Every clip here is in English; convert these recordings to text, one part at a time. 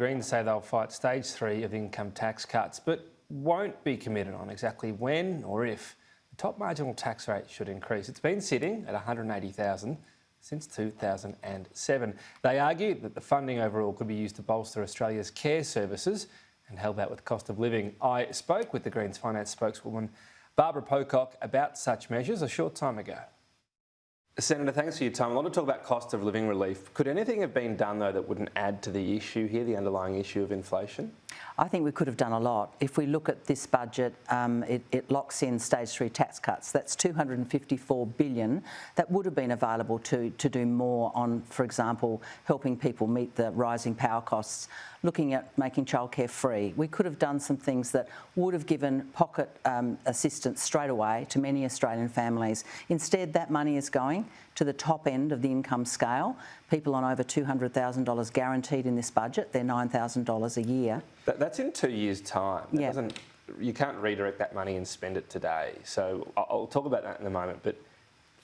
Greens say they'll fight stage 3 of income tax cuts, but won't be committed on exactly when or if the top marginal tax rate should increase. It's been sitting at $180,000 since 2007. They argue that the funding overall could be used to bolster Australia's care services and help out with cost of living. I spoke with the Greens finance spokeswoman Barbara Pocock about such measures a short time ago. Senator, thanks for your time. A lot of talk about cost of living relief. Could anything have been done, though, that wouldn't add to the issue here, the underlying issue of inflation? I think we could have done a lot. If we look at this budget, it locks in stage 3 tax cuts. That's $254 billion that would have been available to do more on, for example, helping people meet the rising power costs, looking at making childcare free. We could have done some things that would have given pocket assistance straight away to many Australian families. Instead, that money is going to the top end of the income scale. People on over $200,000 guaranteed in this budget, they're $9,000 a year. That's in 2 years' time. You can't redirect that money and spend it today. So I'll talk about that in a moment, but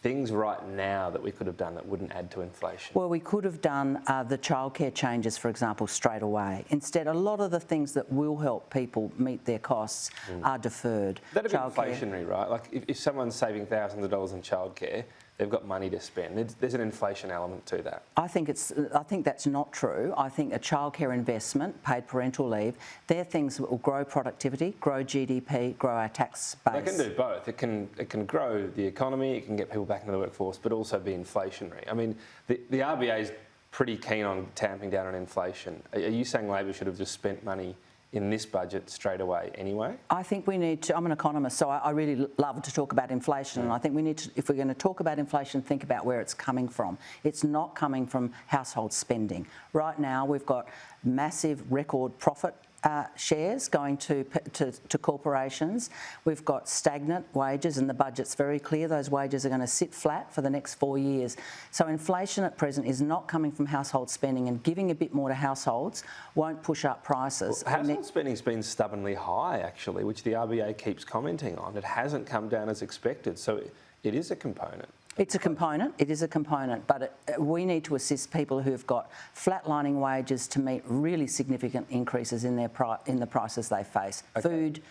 things right now that we could have done that wouldn't add to inflation? Well, we could have done the childcare changes, for example, straight away. Instead, a lot of the things that will help people meet their costs are deferred. That'd be inflationary, right? Like if someone's saving thousands of dollars in childcare, they've got money to spend. There's an inflation element to that. I think that's not true. I think a childcare investment, paid parental leave, they're things that will grow productivity, grow GDP, grow our tax base. They can do both. It can grow the economy, it can get people back into the workforce, but also be inflationary. I mean, the RBA is pretty keen on tamping down on inflation. Are you saying Labor should have just spent money in this budget straight away anyway? I think we need to, I'm an economist, so I really love to talk about inflation, and I think we need to, if we're going to talk about inflation, think about where it's coming from. It's not coming from household spending. Right now we've got massive record profit shares going to corporations. We've got stagnant wages, and the budget's very clear those wages are going to sit flat for the next 4 years. So inflation at present is not coming from household spending, and giving a bit more to households won't push up prices. Well, household spending's been stubbornly high, actually, which the RBA keeps commenting on. It hasn't come down as expected, so it is a component. It's a component, it is a component, but we need to assist people who've got flatlining wages to meet really significant increases in the prices they face. Okay. Food,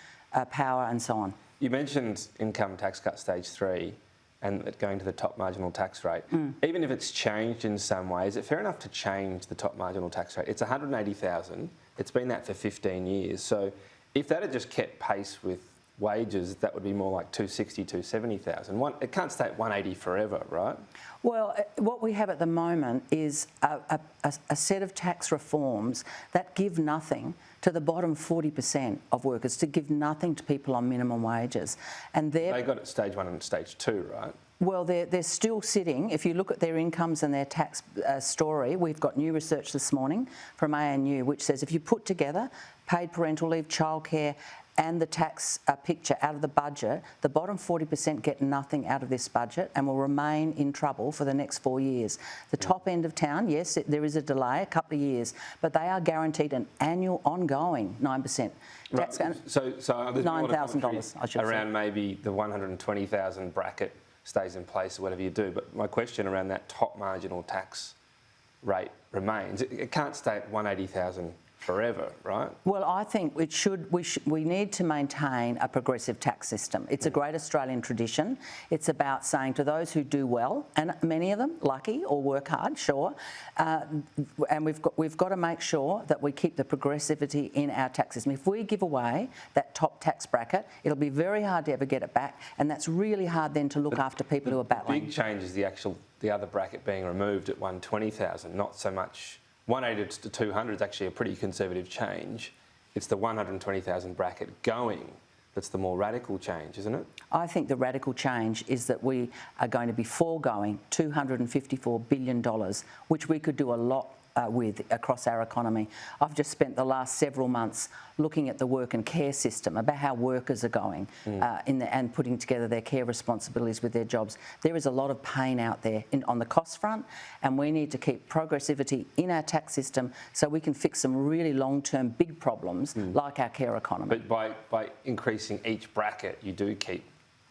power and so on. You mentioned income tax cut stage 3 and it going to the top marginal tax rate. Even if it's changed in some way, is it fair enough to change the top marginal tax rate? It's $180,000, it's been that for 15 years, so if that had just kept pace with wages, that would be more like $260,000, $270,000. It can't stay at 180 forever, right? Well, what we have at the moment is a set of tax reforms that give nothing to the bottom 40% of workers, to give nothing to people on minimum wages. And they got it stage 1 and stage 2, right? Well, they're still sitting. If you look at their incomes and their tax story, we've got new research this morning from ANU which says if you put together paid parental leave, childcare and the tax picture out of the budget, the bottom 40% get nothing out of this budget and will remain in trouble for the next 4 years. The top end of town, yes, there is a delay, a couple of years, but they are guaranteed an annual ongoing 9%. Right. So there's $9,000, I should around say. Maybe the 120,000 bracket stays in place or whatever you do. But my question around that top marginal tax rate remains. It can't stay at 180,000 forever, right? Well, I think we need to maintain a progressive tax system. It's a great Australian tradition. It's about saying to those who do well, and many of them lucky or work hard, sure, and we've got to make sure that we keep the progressivity in our tax system. If we give away that top tax bracket, it'll be very hard to ever get it back, and that's really hard then to look after people who are battling. The big change is the other bracket being removed at 120,000, not so much. 180 to 200 is actually a pretty conservative change. It's the 120,000 bracket going that's the more radical change, isn't it? I think the radical change is that we are going to be foregoing $254 billion, which we could do a lot with across our economy. I've just spent the last several months looking at the work and care system, about how workers are going and putting together their care responsibilities with their jobs. There is a lot of pain out there on the cost front, and we need to keep progressivity in our tax system so we can fix some really long-term big problems like our care economy. But by increasing each bracket, you do keep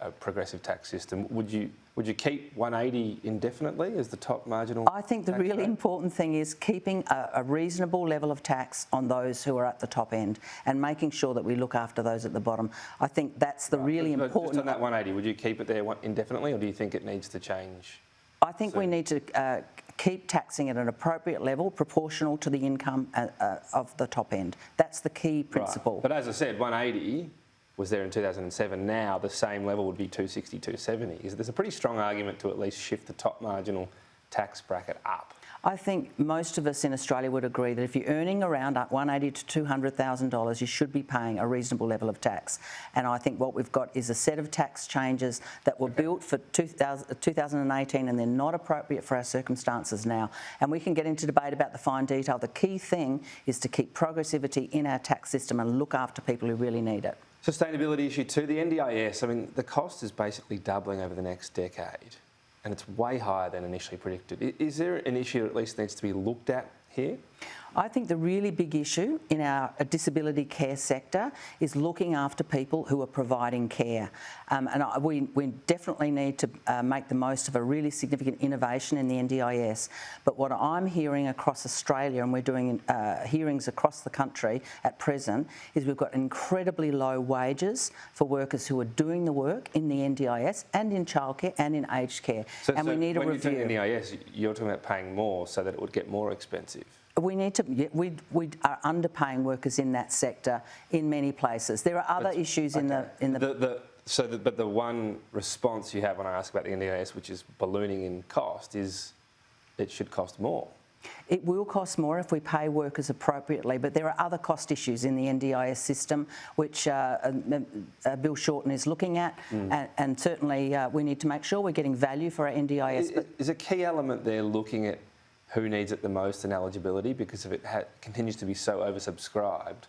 a progressive tax system, would you keep 180 indefinitely as the top marginal? I think the tax really rate? important thing is keeping a reasonable level of tax on those who are at the top end and making sure that we look after those at the bottom. I think that's the really But important. just on that 180, would you keep it there indefinitely, or do you think it needs to change? I think we need to keep taxing at an appropriate level, proportional to the income of the top end. That's the key principle. Right. But as I said, 180 was there in 2007. Now the same level would be 260, 270. There's a pretty strong argument to at least shift the top marginal tax bracket up. I think most of us in Australia would agree that if you're earning around $180,000 to $200,000, you should be paying a reasonable level of tax. And I think what we've got is a set of tax changes that were built for 2018 and they're not appropriate for our circumstances now. And we can get into debate about the fine detail. The key thing is to keep progressivity in our tax system and look after people who really need it. Sustainability issue too, the NDIS, I mean, the cost is basically doubling over the next decade. And it's way higher than initially predicted. Is there an issue that at least needs to be looked at here? I think the really big issue in our disability care sector is looking after people who are providing care. We definitely need to make the most of a really significant innovation in the NDIS. But what I'm hearing across Australia, and we're doing hearings across the country at present, is we've got incredibly low wages for workers who are doing the work in the NDIS and in childcare and in aged care. And we need a review. When you're doing NDIS, you're talking about paying more so that it would get more expensive. We need to. We are underpaying workers in that sector in many places. There are other issues in the. But the one response you have when I ask about the NDIS, which is ballooning in cost, is it should cost more. It will cost more if we pay workers appropriately, but there are other cost issues in the NDIS system which Bill Shorten is looking at, and certainly we need to make sure we're getting value for our NDIS. Is a key element there looking at who needs it the most in eligibility, because if it continues to be so oversubscribed,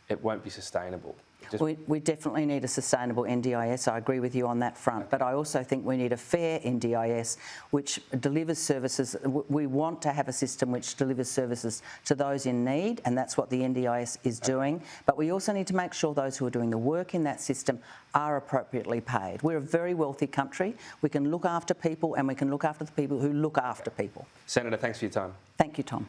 it won't be sustainable. We definitely need a sustainable NDIS. I agree with you on that front, but I also think we need a fair NDIS which delivers services. We want to have a system which delivers services to those in need, and that's what the NDIS is doing. But we also need to make sure those who are doing the work in that system are appropriately paid. We're a very wealthy country. We can look after people, and we can look after the people who look after people. Senator, thanks for your time. Thank you, Tom.